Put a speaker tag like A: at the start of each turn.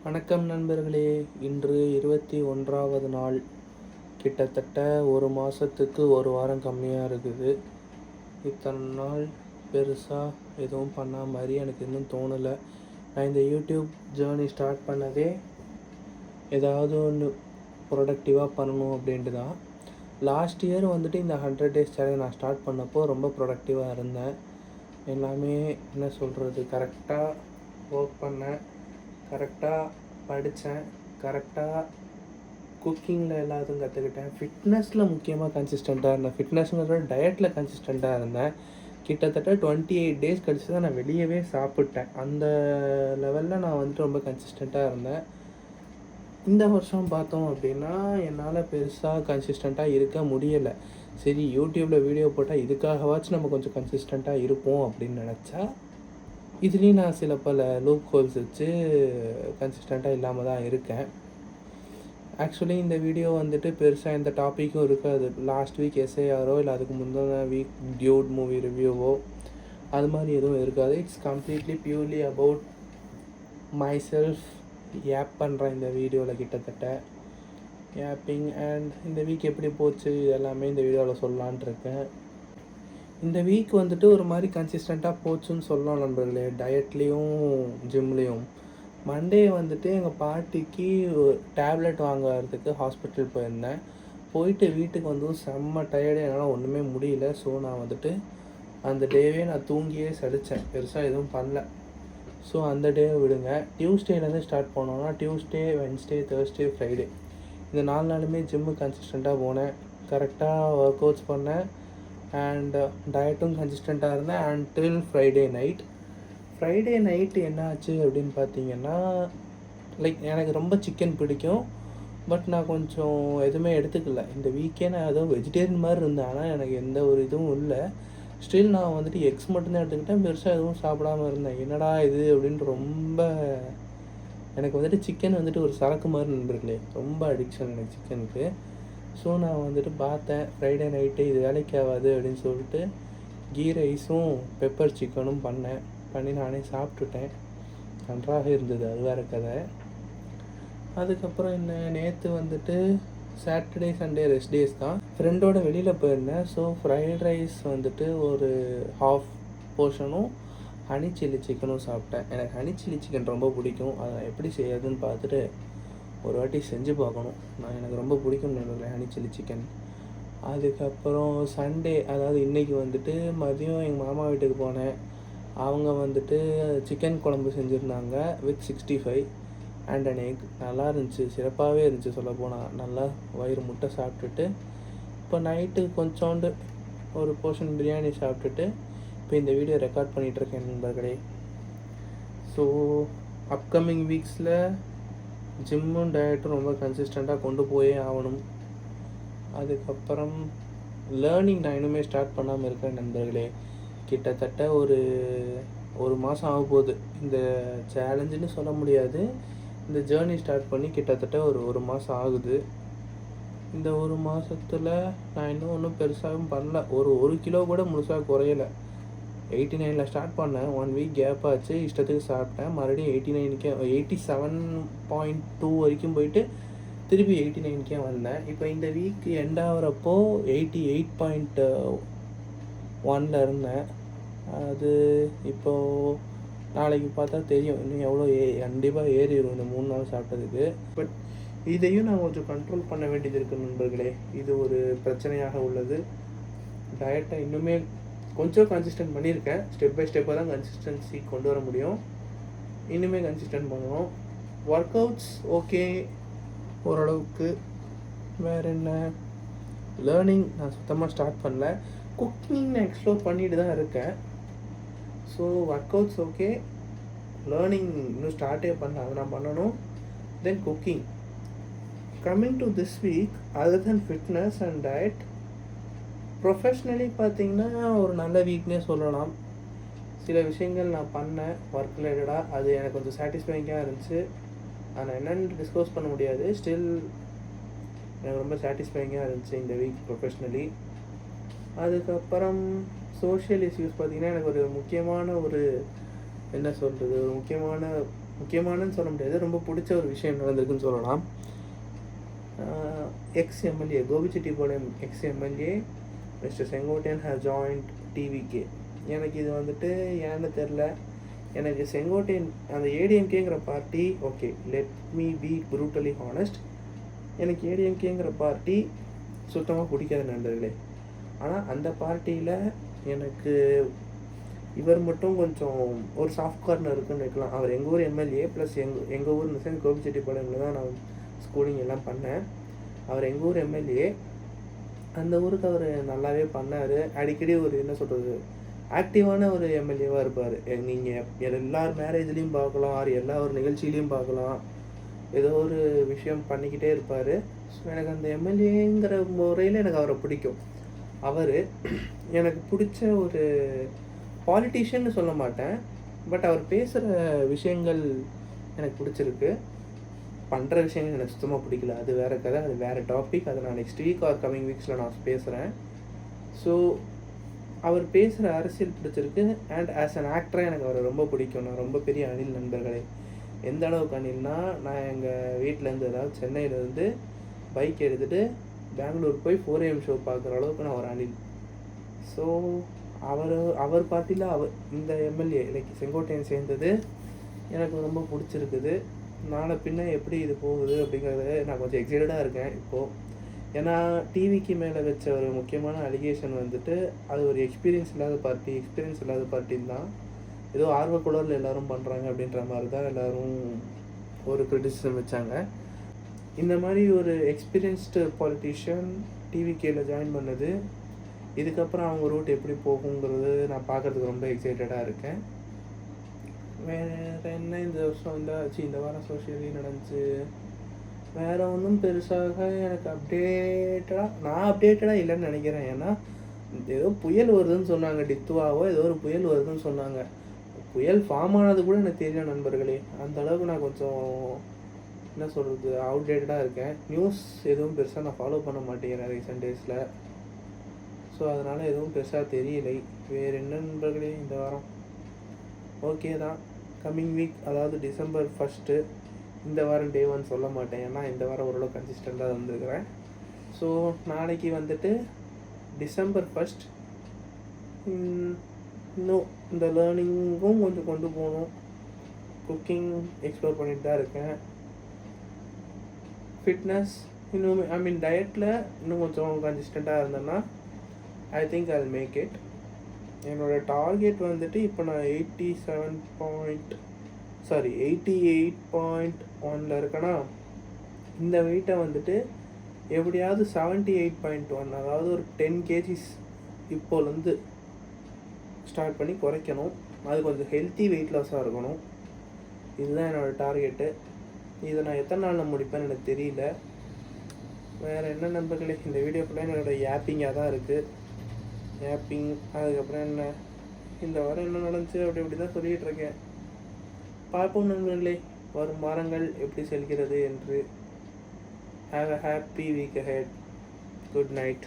A: வணக்கம் நண்பர்களே. இன்று 21வது நாள். கிட்டத்தட்ட ஒரு மாதத்துக்கு ஒரு வாரம் கம்மியாக இருக்குது. இத்தனை நாள் பெருசாக எதுவும் பண்ண மாதிரி எனக்கு இன்னும் தோணலை. நான் இந்த யூடியூப் ஜேர்னி ஸ்டார்ட் பண்ணதே ஏதாவது ஒன்று ப்ரொடக்டிவாக பண்ணணும் அப்படின்ட்டு தான். லாஸ்ட் இயர் வந்துட்டு இந்த 100 days சேலஞ்ச் நான் ஸ்டார்ட் பண்ணப்போ ரொம்ப ப்ரொடக்டிவாக இருந்தேன். எல்லாமே என்ன சொல்கிறது, கரெக்டாக ஒர்க் பண்ணேன், கரெக்டாக படித்தேன், கரெக்டாக குக்கிங்கில் எல்லாத்தையும் கற்றுக்கிட்டேன். ஃபிட்னஸில் முக்கியமாக கன்சிஸ்டண்ட்டாக இருந்தேன். ஃபிட்னஸ்ங்கிற டயட்டில் கன்சிஸ்டண்ட்டாக இருந்தேன். கிட்டத்தட்ட 28 days கழிச்சு தான் நான் வெளியவே சாப்பிட்டேன். அந்த லெவலில் நான் வந்துட்டு ரொம்ப கன்சிஸ்டண்ட்டாக இருந்தேன். இந்த வருஷம் பார்த்தோம் அப்படின்னா என்னால் பெருசாக கன்சிஸ்டண்ட்டாக இருக்க முடியலை. சரி, யூடியூப்பில் வீடியோ போட்டால் இதுக்காகவாச்சும் நம்ம கொஞ்சம் கன்சிஸ்டண்ட்டாக இருப்போம் அப்படின்னு நினச்சா, இதுலேயும் நான் சில பல லூப் ஹோல்ஸ் வச்சு கன்சிஸ்டண்ட்டாக இல்லாமல் தான் இருக்கேன். ஆக்சுவலி இந்த வீடியோ வந்துட்டு பெருசாக எந்த டாப்பிக்கும் இருக்காது. லாஸ்ட் வீக் எஸ்ஐஆரோ இல்லை அதுக்கு முந்தின வீக் டியூட் மூவி ரிவ்யூவோ அது மாதிரி எதுவும் இருக்காது. It's completely purely about my myself பண்ணுறேன் இந்த வீடியோவில், கிட்டத்தட்ட ஆப்பிங் அண்ட் இந்த வீக் எப்படி போச்சு எல்லாமே இந்த வீடியோவில் சொல்லலான் இருக்கேன். இந்த வீக் வந்துட்டு ஒரு மாதிரி கன்சிஸ்டண்ட்டாக போச்சுன்னு சொல்லலாம் நண்பர்களே. டயட்லேயும் ஜிம்லேயும். மண்டே வந்துட்டு எங்கள் பாட்டிக்கு டேப்லெட் வாங்குறதுக்கு ஹாஸ்பிட்டல் போயிருந்தேன். போயிட்டு வீட்டுக்கு வந்து செம்ம டயர்டு, என்னால் ஒன்றுமே முடியல. ஸோ நான் வந்துட்டு அந்த டேவே நான் தூங்கியே சலித்தேன், பெருசாக எதுவும் பண்ணல. ஸோ அந்த டேவை விடுங்க. டியூஸ்டேலேருந்து ஸ்டார்ட் பண்ணோன்னா டியூஸ்டே, வென்ஸ்டே, தேர்ஸ்டே, ஃப்ரைடே இந்த 4 நாளுமே ஜிம்மு கன்சிஸ்டண்ட்டாக போனேன். கரெக்டாக ஒர்க் அவுட்ஸ் பண்ணேன் அண்ட் டயட்டும் கன்சிஸ்டண்ட்டாக இருந்தேன் அன்டில் ஃப்ரைடே நைட் என்ன ஆச்சு அப்படின்னு பார்த்தீங்கன்னா, லைக் எனக்கு ரொம்ப சிக்கன் பிடிக்கும். பட் நான் கொஞ்சம் எதுவுமே எடுத்துக்கல. இந்த வீக்கே நான் ஏதோ வெஜிடேரியன் மாதிரி இருந்தேன். ஆனால் எனக்கு எந்த ஒரு இதுவும் இல்லை. ஸ்டில் நான் வந்துட்டு எக்ஸ் மட்டும்தான் எடுத்துக்கிட்டேன். பெருசாக எதுவும் சாப்பிடாமல் இருந்தேன். என்னடா இது அப்படின்ட்டு ரொம்ப எனக்கு வந்துட்டு சிக்கன் வந்துட்டு ஒரு சரக்கு மாதிரி நண்பர்களே. ரொம்ப அடிக்ஷன் எனக்கு சிக்கனுக்கு. ஸோ நான் வந்துட்டு பார்த்தேன் ஃப்ரைடே நைட்டு இது வேலைக்கு ஆகாது அப்படின்னு சொல்லிட்டு கீ ரைஸும் பெப்பர் சிக்கனும் பண்ணி நானே சாப்பிட்டுட்டேன். நன்றாக இருந்தது, அது வேறு கதை. அதுக்கப்புறம் என்ன, நேற்று வந்துட்டு சாட்டர்டே சண்டே ரெஸ்ட் டேஸ் தான். ஃப்ரெண்டோட வெளியில் போயிருந்தேன். ஸோ ஃப்ரைட் ரைஸ் வந்துட்டு ஒரு ஹாஃப் போர்ஷனும் ஹனி சில்லி சிக்கனும் சாப்பிட்டேன். எனக்கு ஹனி சில்லி சிக்கன் ரொம்ப பிடிக்கும். அதை எப்படி செய்யாதுன்னு பார்த்துட்டு ஒரு வாட்டி செஞ்சு பார்க்கணும். எனக்கு ரொம்ப பிடிக்கும் நினைக்கிறேன் ஹனி சில்லி சிக்கன். அதுக்கப்புறம் சண்டே, அதாவது இன்றைக்கி வந்துட்டு மதியம் எங்கள் மாமா வீட்டுக்கு போனேன். அவங்க வந்துட்டு சிக்கன் குழம்பு செஞ்சுருந்தாங்க வித் 65 அண்ட் அன் எக். நல்லா இருந்துச்சு, சிறப்பாகவே இருந்துச்சு சொல்லப்போனால். நல்லா வயிறு முட்டை சாப்பிட்டுட்டு இப்போ நைட்டு கொஞ்சோண்டு ஒரு போர்ஷன் பிரியாணி சாப்பிட்டுட்டு இப்போ இந்த வீடியோ ரெக்கார்ட் பண்ணிகிட்ருக்கேன் நண்பர்களே. ஸோ அப்கமிங் வீக்ஸில் ஜிம்மும் டயட்டும் ரொம்ப கன்சிஸ்டண்ட்டாக கொண்டு போயே ஆகணும். அதுக்கப்புறம் லேர்னிங் நான் இன்னுமே ஸ்டார்ட் பண்ணாமல் இருக்கேன் நண்பர்களே. கிட்டத்தட்ட ஒரு மாதம் ஆக போகுது. இந்த சேலஞ்சுன்னு சொல்ல முடியாது, இந்த ஜேர்னி ஸ்டார்ட் பண்ணி கிட்டத்தட்ட ஒரு மாதம் ஆகுது. இந்த ஒரு மாதத்தில் நான் இன்னும் ஒன்றும் பெருசாகவும் பண்ணல. ஒரு கிலோ கூட முழுசாக குறையலை. 89 ஸ்டார்ட் பண்ணேன். 1 வீக் கேப் ஆச்சு, இஷ்டத்துக்கு சாப்பிட்டேன். மறுபடியும் 89க்கே 87.2 வரைக்கும் போயிட்டு திருப்பி 89க்கே வந்தேன். இப்போ இந்த வீக் எண்ட் ஆகிறப்போ 88.1 இருந்தேன். அது இப்போது நாளைக்கு பார்த்தா தெரியும் இன்னும் எவ்வளோ கண்டிப்பாக ஏறிடும் இந்த 3 நாள் சாப்பிட்டதுக்கு. பட் இதையும் நான் கொஞ்சம் கண்ட்ரோல் பண்ண வேண்டியது இருக்குது நண்பர்களே. இது ஒரு பிரச்சனையாக உள்ளது. டயட்டை இன்னுமே கொஞ்சம் கன்சிஸ்டன்ட் பண்ணியிருக்கேன். ஸ்டெப் பை ஸ்டெப்பாக தான் கன்சிஸ்டன்சி கொண்டு வர முடியும். இன்னுமே கன்சிஸ்டன்ட் பண்ணணும். ஒர்க் அவுட்ஸ் ஓகே ஓரளவுக்கு. வேறு என்ன, லேர்னிங் நான் சுத்தமாக ஸ்டார்ட் பண்ணல. குக்கிங் நான் எக்ஸ்ப்ளோர் பண்ணிட்டு தான் இருக்கேன். So workouts okay, learning இன்னும் ஸ்டார்ட்டே பண்ணல, அதை நான் பண்ணணும். Then cooking. Coming to this week, other then fitness and diet, professionally பார்த்திங்கன்னா ஒரு நல்ல வீக்னே சொல்லலாம். சில விஷயங்கள் நான் பண்ணேன் ஒர்க் ரிலேட்டடாக, அது எனக்கு கொஞ்சம் சாட்டிஸ்ஃபைங்காக இருந்துச்சு. ஆனால் என்னென்னு டிஸ்கஸ் பண்ண முடியாது. ஸ்டில் எனக்கு ரொம்ப சாட்டிஸ்ஃபைங்காக இருந்துச்சு இந்த வீக் ப்ரொஃபஷ்னலி. அதுக்கப்புறம் சோஷியல் இஷ்யூஸ் பார்த்திங்கன்னா எனக்கு ஒரு முக்கியமான ஒரு முக்கியமான முக்கியமானன்னு சொல்ல முடியாது, ரொம்ப பிடிச்ச ஒரு விஷயம் நடந்திருக்குன்னு சொல்லலாம். Ex MLA Gobichettipalayam ex MLA mister Sengottaiyan has joined TVK. எனக்கு இது வந்துட்டு ஏன்னு தெரில. எனக்கு செங்கோட்டையன் அந்த ஏடிஎம்கேங்கிற party, okay let me be brutally honest, எனக்கு ஏடிஎம்கேங்கிற பார்ட்டி சுத்தமாக பிடிக்காத நண்பர்களே. ஆனால் அந்த பார்ட்டியில் எனக்கு இவர் மட்டும் கொஞ்சம் ஒரு சாஃப்ட் கார்னர் இருக்குன்னு வைக்கலாம். அவர் எங்கள் ஊர் எம்எல்ஏ ப்ளஸ் எங்கள் ஊர் மிஸ் கோபிச்செட்டிப்பாளையம்ல தான் நான் ஸ்கூலிங் எல்லாம் பண்ணேன். அவர் எங்கள் ஊர் எம்எல்ஏ. அந்த ஊருக்கு அவர் நல்லாவே பண்ணார். அடிக்கடி ஒரு என்ன சொல்கிறது, ஆக்டிவான ஒரு எம்எல்ஏவாக இருப்பார். நீங்கள் எல்லார் மேரேஜ்லேயும் பார்க்கலாம், எல்லா ஒரு நிகழ்ச்சியிலையும் பார்க்கலாம், ஏதோ ஒரு விஷயம் பண்ணிக்கிட்டே இருப்பார். ஸோ எனக்கு அந்த எம்எல்ஏங்கிற முறையில் எனக்கு அவரை பிடிக்கும். அவர் எனக்கு பிடிச்ச ஒரு பாலிட்டிஷியன்னு சொல்ல மாட்டேன், பட் அவர் பேசுகிற விஷயங்கள் எனக்கு பிடிச்சிருக்கு. பண்ணுற விஷயங்கள் எனக்கு சுத்தமாக பிடிக்கல, அது வேறு கதை, அது வேறு டாபிக். அதை நான் நெக்ஸ்ட் வீக் ஆர் கம்மிங் வீக்ஸில் நான் பேசுகிறேன். ஸோ அவர் பேசுகிற அரசியல் பிடிச்சிருக்கு. அண்ட் ஆஸ் அன் ஆக்டராக எனக்கு அவரை ரொம்ப பிடிக்கும். நான் ரொம்ப பெரிய அனில் நண்பர்களே. எந்த அளவுக்கு அனில்னா, நான் எங்கள் வீட்டிலேருந்து, அதாவது சென்னையிலேருந்து பைக் எடுத்துகிட்டு பெங்களூர் போய் 4 AM ஷோ பார்க்குற அளவுக்கு நான் ஒரு அனில். ஸோ அவர் பார்ட்டியில் இந்த எம்எல்ஏ லைக் செங்கோட்டையன் சேர்ந்தது எனக்கு ரொம்ப பிடிச்சிருக்குது. நாளை பின்ன எப்படி இது போகுது அப்படிங்கிறது நான் கொஞ்சம் எக்ஸைட்டடாக இருக்கேன் இப்போது. ஏன்னா டிவிக்கு மேலே வச்ச ஒரு முக்கியமான அலிகேஷன் வந்துட்டு அது ஒரு எக்ஸ்பீரியன்ஸ் இல்லாத பார்ட்டின்னு தான், ஏதோ ஆர்வக்குளரில் எல்லோரும் பண்ணுறாங்க அப்படின்ற மாதிரி தான் எல்லோரும் ஒரு கிரிட்டிசிசம் வச்சாங்க. இந்த மாதிரி ஒரு எக்ஸ்பீரியன்ஸ்டு பாலிட்டிஷியன் டிவிகேயில் ஜாயின் பண்ணது, இதுக்கப்புறம் அவங்க ரூட் எப்படி போகுங்கிறது நான் பார்க்குறதுக்கு ரொம்ப எக்ஸைட்டடாக இருக்கேன். வேறு என்ன இந்த வருஷம் இந்த வாரம் சோஷியலி நடந்துச்சு, வேறு ஒன்றும் பெருசாக எனக்கு நான் அப்டேட்டடாக இல்லைன்னு நினைக்கிறேன். ஏன்னா ஏதோ புயல் வருதுன்னு சொன்னாங்க, டித்துவாவோ ஏதோ ஒரு புயல் வருதுன்னு சொன்னாங்க. புயல் ஃபார்ம் ஆனது கூட எனக்கு தெரியல நண்பர்களே. அந்த அளவுக்கு நான் கொஞ்சம் என்ன சொல்கிறது, அவுடேட்டடாக இருக்கேன். நியூஸ் எதுவும் பெருசாக நான் ஃபாலோ பண்ண மாட்டேங்கிறேன் ரீசெண்ட் டேஸில். ஸோ அதனால் எதுவும் பெருசாக தெரியலை. வேறு என்ன நண்பர்களே, இந்த வாரம் ஓகே தான். கம்மிங் வீக், அதாவது December 1, இந்த வாரம் Day 1 சொல்ல மாட்டேன், ஏன்னா இந்த வாரம் ஓரளவு கன்சிஸ்டண்ட்டாக வந்துருக்கிறேன். ஸோ நாளைக்கு வந்துட்டு December 1 இன்னும் இந்த லேர்னிங்கும் கொஞ்சம் கொண்டு போகணும். குக்கிங் எக்ஸ்ப்ளோர் பண்ணிட்டு தான் இருக்கேன். ஃபிட்னஸ் இன்னும் டயட்டில் இன்னும் கொஞ்சம் கன்சிஸ்டண்ட்டாக இருந்தேன்னா I think I will make it. என்னோடய டார்கெட் வந்துட்டு இப்போ நான் 88.1 இருக்கேன்னா, இந்த வெயிட்டை வந்துட்டு எப்படியாவது 78.1, அதாவது ஒரு 10 kgs இப்போலேருந்து ஸ்டார்ட் பண்ணி குறைக்கணும். அது கொஞ்சம் ஹெல்த்தி வெயிட் லாஸாக இருக்கணும். இதுதான் என்னோடய டார்கெட்டு. இதை நான் எத்தனை நாளில் முடிப்பேன்னு எனக்கு தெரியல. வேறு என்ன நண்பர்களே, இந்த வீடியோ ஃபுல்லாக என்னோடய யாப்பிங்காக தான் இருக்குது. யாப்பிங், அதுக்கப்புறம் என்ன இந்த வாரம் என்ன நடந்துச்சு அப்படி தான் சொல்லிகிட்டு இருக்கேன். பார்ப்போம் நண்பர்களே, வரும் வாரங்கள் எப்படி செல்கிறது என்று. Have a happy week ahead. Good night.